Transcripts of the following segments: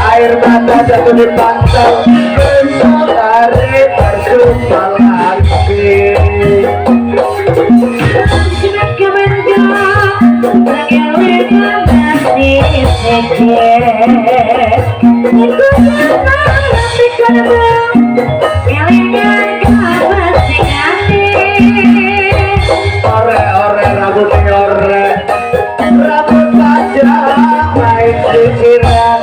Air mata jatuh di pantai, tarik bersumpah lagi. Ore-ore rambut ore, rambut panjang main pikiran.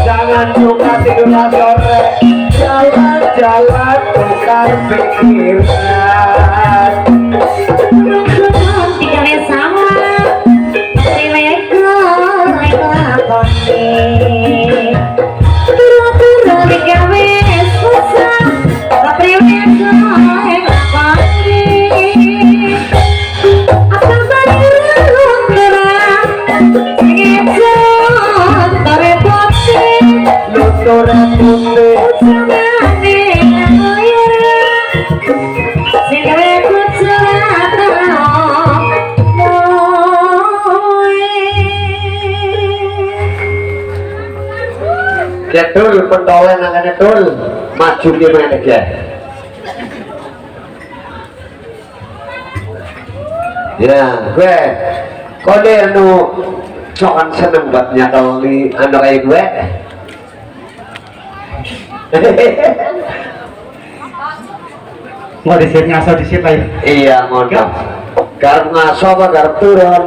Jangan suka tidur sore, jalan-jalan tukar pikiran. Tul pentolan angkane tul maju di mana ya ya gue kode anu cokan seneng buat nyakal di anu kayak gue mau disit ngaso disit aja iya mohon garap ngaso apa garap turun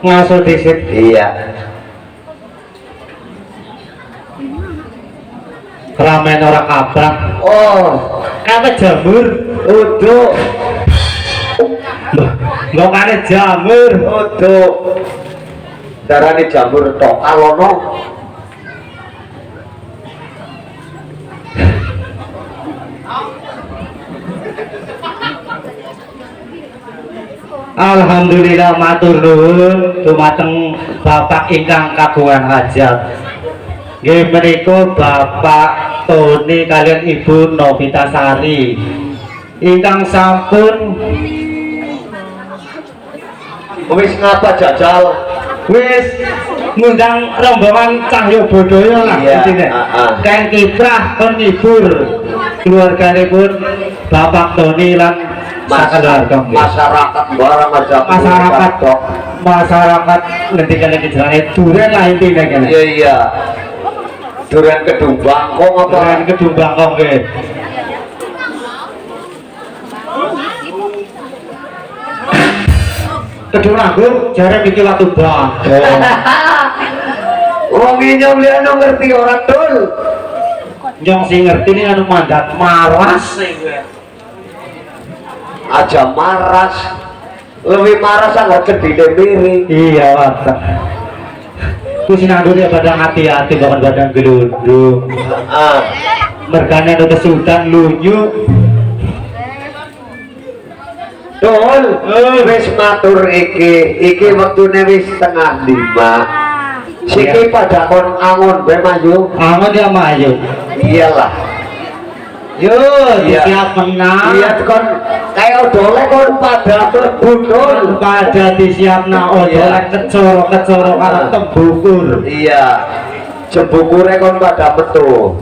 ngaso disit iya ramen orang kabak oh apa jamur uduk nggak ada jamur uduk darahnya jamur tok alono Alhamdulillah matur nuwun dumateng Bapak ingkang kagungan hajat. Nggih menika Bapak Tony kalian Ibu Novitasari ingkang sampun Wis ngapa jajal? wis ngundang rombongan Cahyo Bodaya lah Iya, intine. Kan kiprah kon ngibur keluarganipun Bapak Tony lan sakeluarga. Masyarakat barang aja masyarakat ngendikan jenenge duren lah intine kene. iya iya duren kedung bangkong apa Duren kedung bangkong nggih. Kedung Ranggung jare mikir watu bangkong. wong nyong liano ngerti orang dul Nyong sing ngerti ini anu mandat maras aja maras lebih maras agak kedide miring iya watak ku sinandun ya badang hati-hati bahkan badang gelundung mergane anu kesudan lunyu dul wis matur iki wektune wis 4:30 siki pada kon angon bae maju angon ya mayu iyalah yo Iya. siap menang iya kon kayak odole kon pada berbundul pada disiapna odolek kecoro karo tembukur iya jembukure kon pada metu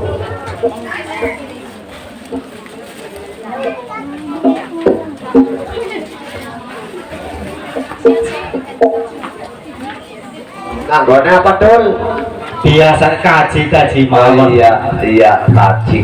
kanggone apa dul? biasa kaji Oh mawon iya iya kaji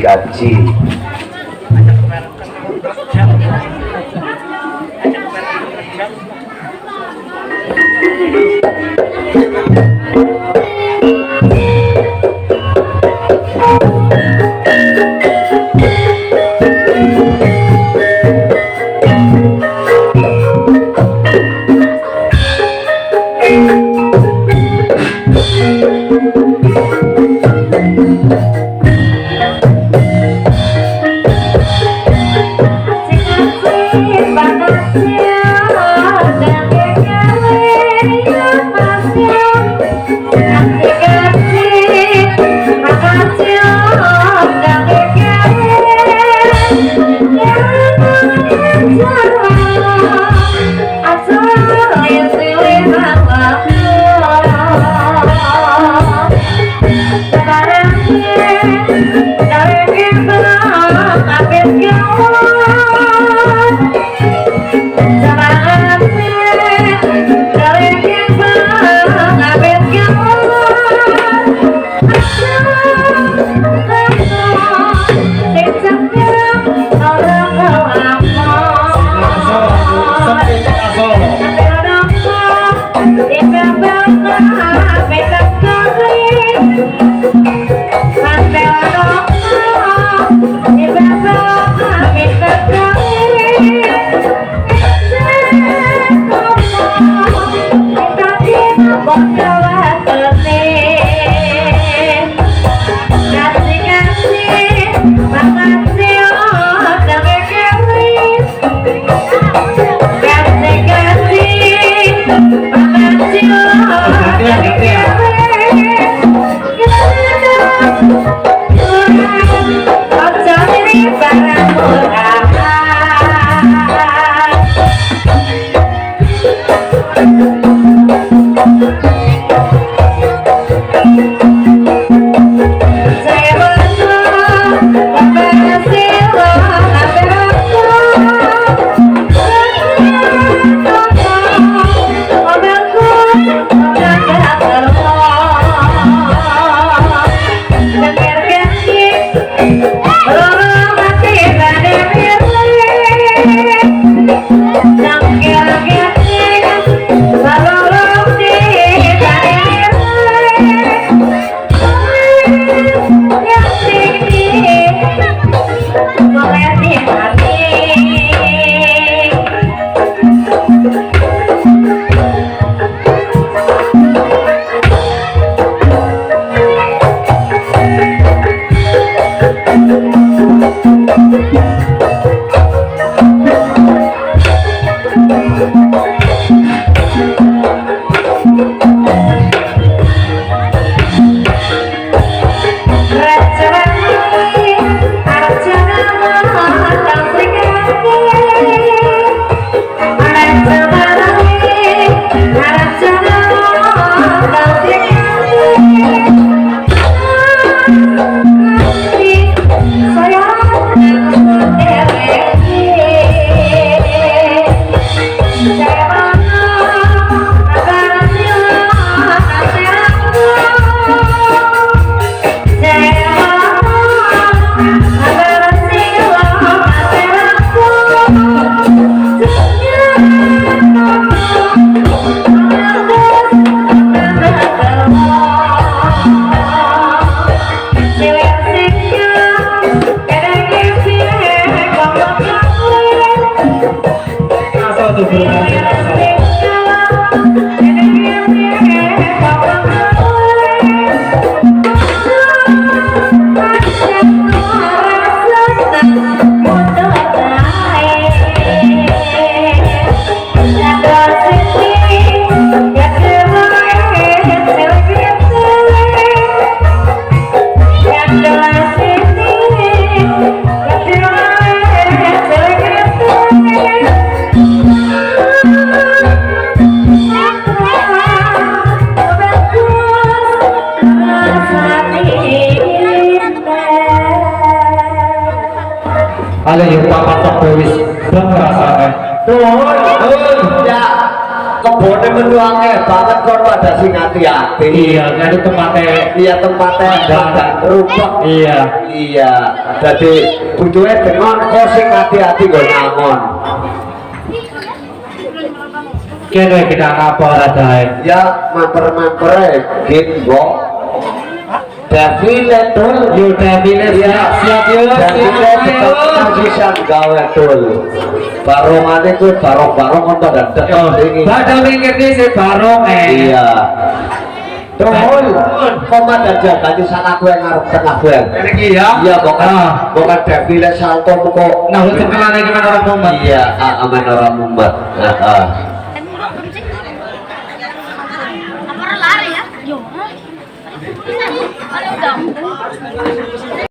Ada yang papat tok wis bang rasane. Ya kebone menduange banget kon pada sing hati-hati. Iya, kan tempatnya. Iya tempatnya dan rubah. Iya. Iya, jadi butuhnya dengan kau sing hati-hati gue nyamun. Kene kita apa radai? Ya mampir-mampir gitu. Devile tul, Yo Devile siap yo. Devile tetap kasisan gawe tul. Barongane kuwi barong-barong kon pada Yo, ini. badal ngene sih barong Iya. Tuhul, koma aja ganti sana gue ngarep tengah gue. Ini iki ya. Iya, bukan Devile salto kok. Nah, untuk kenane gimana orang Muhammad? Iya, aman orang Muhammad.